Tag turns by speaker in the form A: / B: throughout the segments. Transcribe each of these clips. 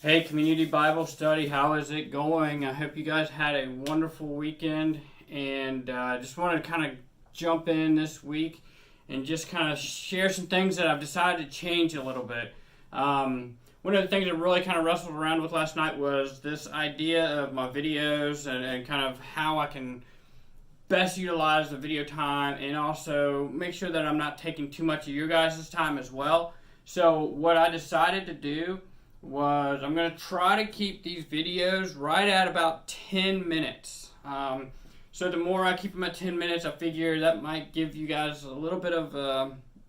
A: Hey, Community Bible Study, how is it going? I hope you guys had a wonderful weekend, and just wanted to kind of jump in this week and just kind of share some things that I've decided to change a little bit. One of the things I really kind of wrestled around with last night was this idea of my videos and kind of how I can best utilize the video time and also make sure that I'm not taking too much of your guys' time as well. So what I decided to do was I'm going to try to keep these videos right at about 10 minutes. So the more I keep them at 10 minutes, I figure that might give you guys a little bit of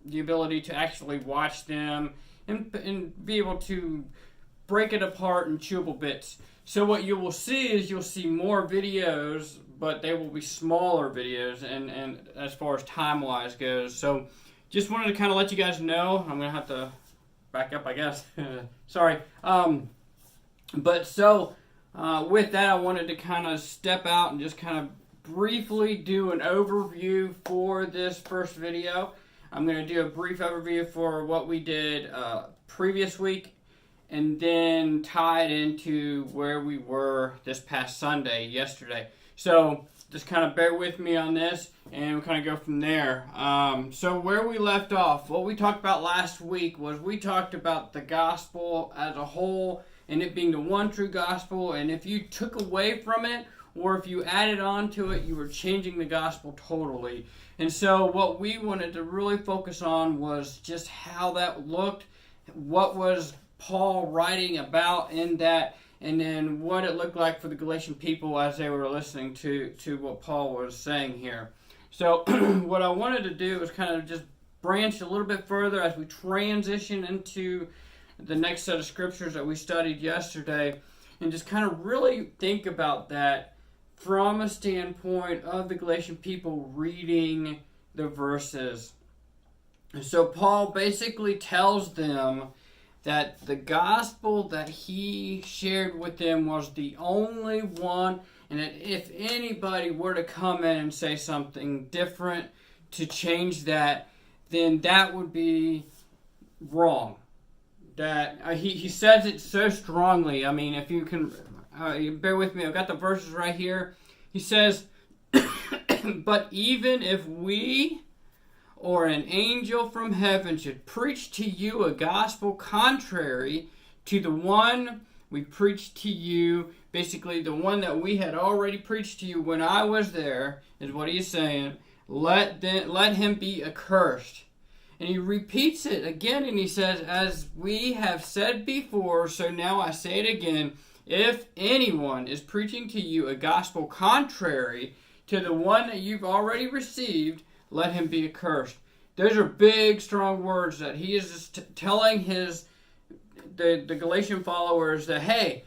A: the ability to actually watch them and be able to break it apart in chewable bits. So what you will see is you'll see more videos, but they will be smaller videos and as far as time-wise goes. So just wanted to kind of let you guys know. I'm going to have to back up, I guess. Sorry. With that, I wanted to kind of step out and just kind of briefly do an overview for this first video. I'm going to do a brief overview for what we did previous week and then tie it into where we were this past Sunday, yesterday. So just kind of bear with me on this and we'll kind of go from there. So where we left off, what we talked about last week was we talked about the gospel as a whole and it being the one true gospel, and if you took away from it or if you added on to it, you were changing the gospel totally. And so what we wanted to really focus on was just how that looked, what was Paul writing about in that, and then what it looked like for the Galatian people as they were listening to what Paul was saying here. So what I wanted to do was kind of just branch a little bit further as we transition into the next set of scriptures that we studied yesterday, and just kind of really think about that from a standpoint of the Galatian people reading the verses. And so Paul basically tells them that the gospel that he shared with them was the only one, and that if anybody were to come in and say something different to change that, then that would be wrong. That he says it so strongly. I mean, if you can bear with me, I've got the verses right here. He says, "But even if we or an angel from heaven should preach to you a gospel contrary to the one we preached to you," basically the one that we had already preached to you when I was there, is what he's saying, let him be accursed. And he repeats it again, and he says, "As we have said before, so now I say it again, if anyone is preaching to you a gospel contrary to the one that you've already received, let him be accursed." Those are big, strong words that he is just telling the Galatian followers that, hey,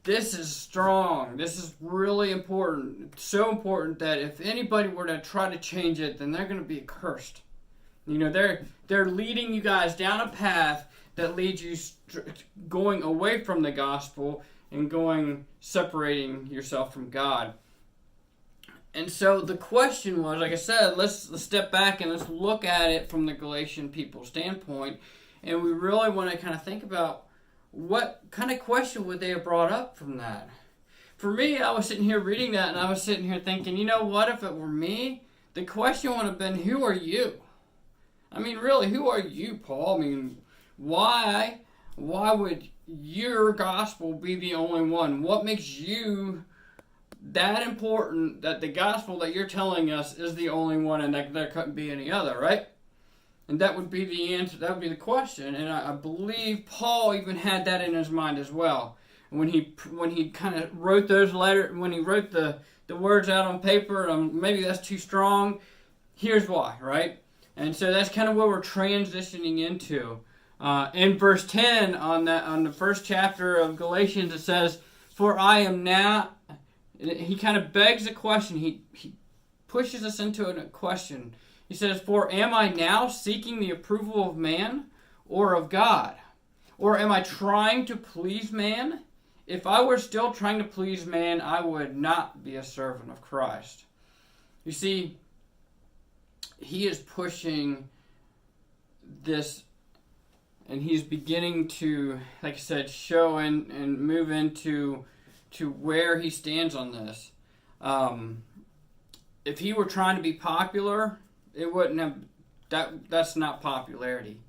A: this is strong. This is really important. It's so important that if anybody were to try to change it, then they're going to be accursed. You know, they're leading you guys down a path that leads you going away from the gospel and separating yourself from God. And so the question was, like I said, let's step back and let's look at it from the Galatian people's standpoint. And we really want to kind of think about what kind of question would they have brought up from that. For me, I was sitting here reading that and I was sitting here thinking, you know what, if it were me, the question would have been, who are you? I mean, really, who are you, Paul? I mean, why would your gospel be the only one? What makes you that important that the gospel that you're telling us is the only one and that there couldn't be any other, right? And that would be the answer, that would be the question. And I believe Paul even had that in his mind as well. When he kind of wrote those letters, when he wrote the words out on paper, maybe that's too strong, here's why, right? And so that's kind of what we're transitioning into. In verse 10 on the first chapter of Galatians, it says, "For I am now," he kind of begs a question. He pushes us into a question. He says, "For am I now seeking the approval of man or of God? Or am I trying to please man? If I were still trying to please man, I would not be a servant of Christ." You see, he is pushing this and he's beginning to, like I said, show and move into where he stands on this. If he were trying to be popular, it wouldn't have that's not popularity.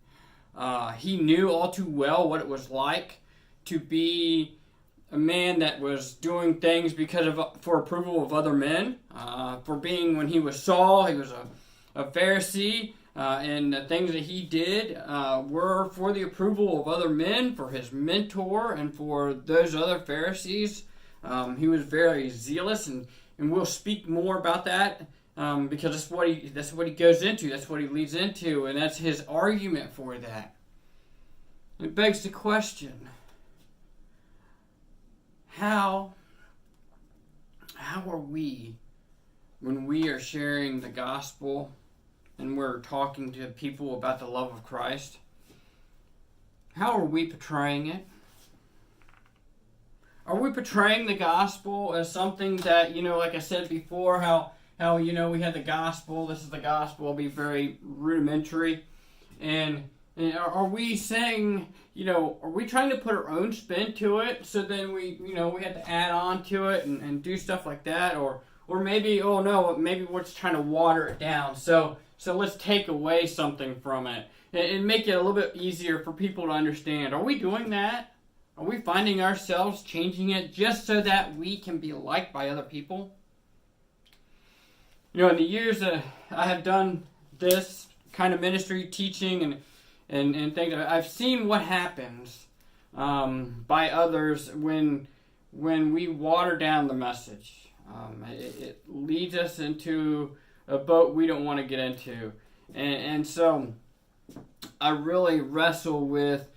A: He knew all too well what it was like to be a man that was doing things for approval of other men. When he was Saul, he was a Pharisee, and the things that he did were for the approval of other men, for his mentor, and for those other Pharisees. He was very zealous, and we'll speak more about that because that's what he goes into, that's what he leads into, and that's his argument for that. It begs the question: How are we, when we are sharing the gospel and we're talking to people about the love of Christ, how are we portraying it? Are we portraying the gospel as something that, like I said before, how we had the gospel, this is the gospel, it'll be very rudimentary, and are we saying, are we trying to put our own spin to it, so then we have to add on to it and do stuff like that, or maybe, maybe we're just trying to water it down, so let's take away something from it and make it a little bit easier for people to understand. Are we doing that? Are we finding ourselves changing it just so that we can be liked by other people? In the years that I have done this kind of ministry, teaching and things, I've seen what happens by others when we water down the message. It leads us into a boat we don't want to get into. And so I really wrestle with,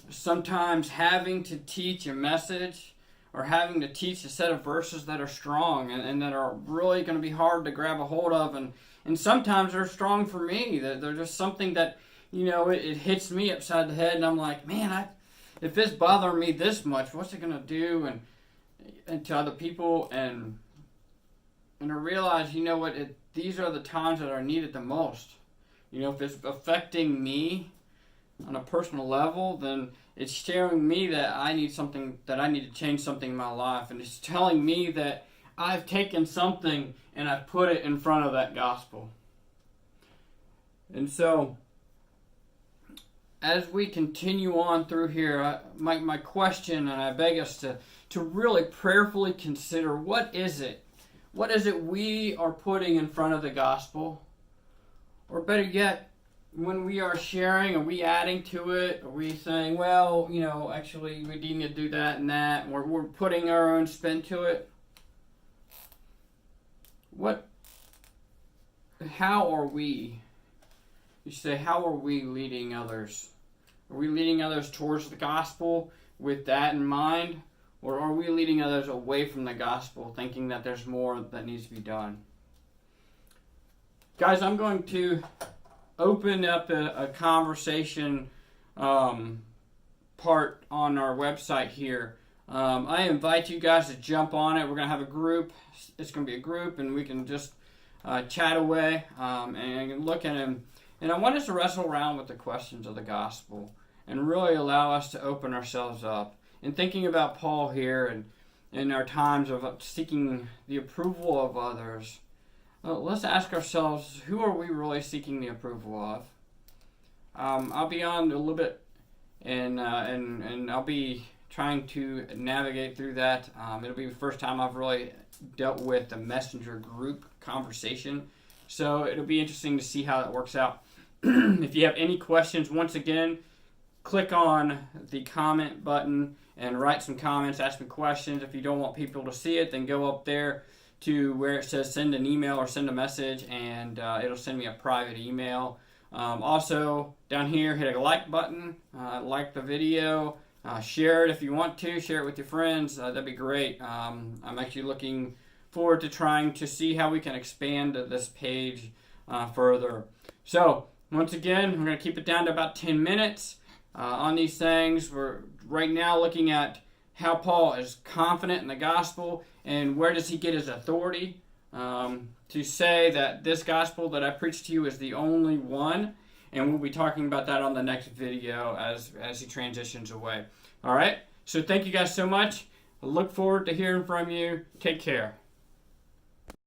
A: sometimes having to teach a message or having to teach a set of verses that are strong and that are really going to be hard to grab a hold of. And sometimes they're strong for me. They're just something that, it hits me upside the head, and I'm like, man, if this bothering me this much, what's it going to do and to other people? And I realize, these are the times that are needed the most. If it's affecting me on a personal level, then it's showing me that I need to change something in my life. And it's telling me that I've taken something and I've put it in front of that gospel. And so, as we continue on through here, my question, and I beg us to really prayerfully consider, what is it? What is it we are putting in front of the gospel? Or better yet, when we are sharing, are we adding to it? Are we saying, well, actually we need to do that and that, and we're putting our own spin to it? How are we? You say, how are we leading others? Are we leading others towards the gospel with that in mind? Or are we leading others away from the gospel, thinking that there's more that needs to be done? Guys, I'm going to open up a conversation part on our website here. I invite you guys to jump on it. We're going to have a group. It's going to be a group, and we can just chat away and look at them. And I want us to wrestle around with the questions of the gospel and really allow us to open ourselves up. And thinking about Paul here and in our times of seeking the approval of others, let's ask ourselves, who are we really seeking the approval of? I'll be on a little bit, and I'll be trying to navigate through that. It'll be the first time I've really dealt with a messenger group conversation, so it'll be interesting to see how that works out. If you have any questions, once again, click on the comment button and write some comments, ask me questions. If you don't want people to see it, then go up there to where it says send an email or send a message, and it'll send me a private email. Also, down here, hit a like button, like the video, share it if you want to, share it with your friends. That'd be great. I'm actually looking forward to trying to see how we can expand this page further. So, once again, we're going to keep it down to about 10 minutes on these things. We're right now looking at how Paul is confident in the gospel and where does he get his authority to say that this gospel that I preach to you is the only one. and we'll be talking about that on the next video as he transitions away. All right, so thank you guys so much. I look forward to hearing from you. Take care.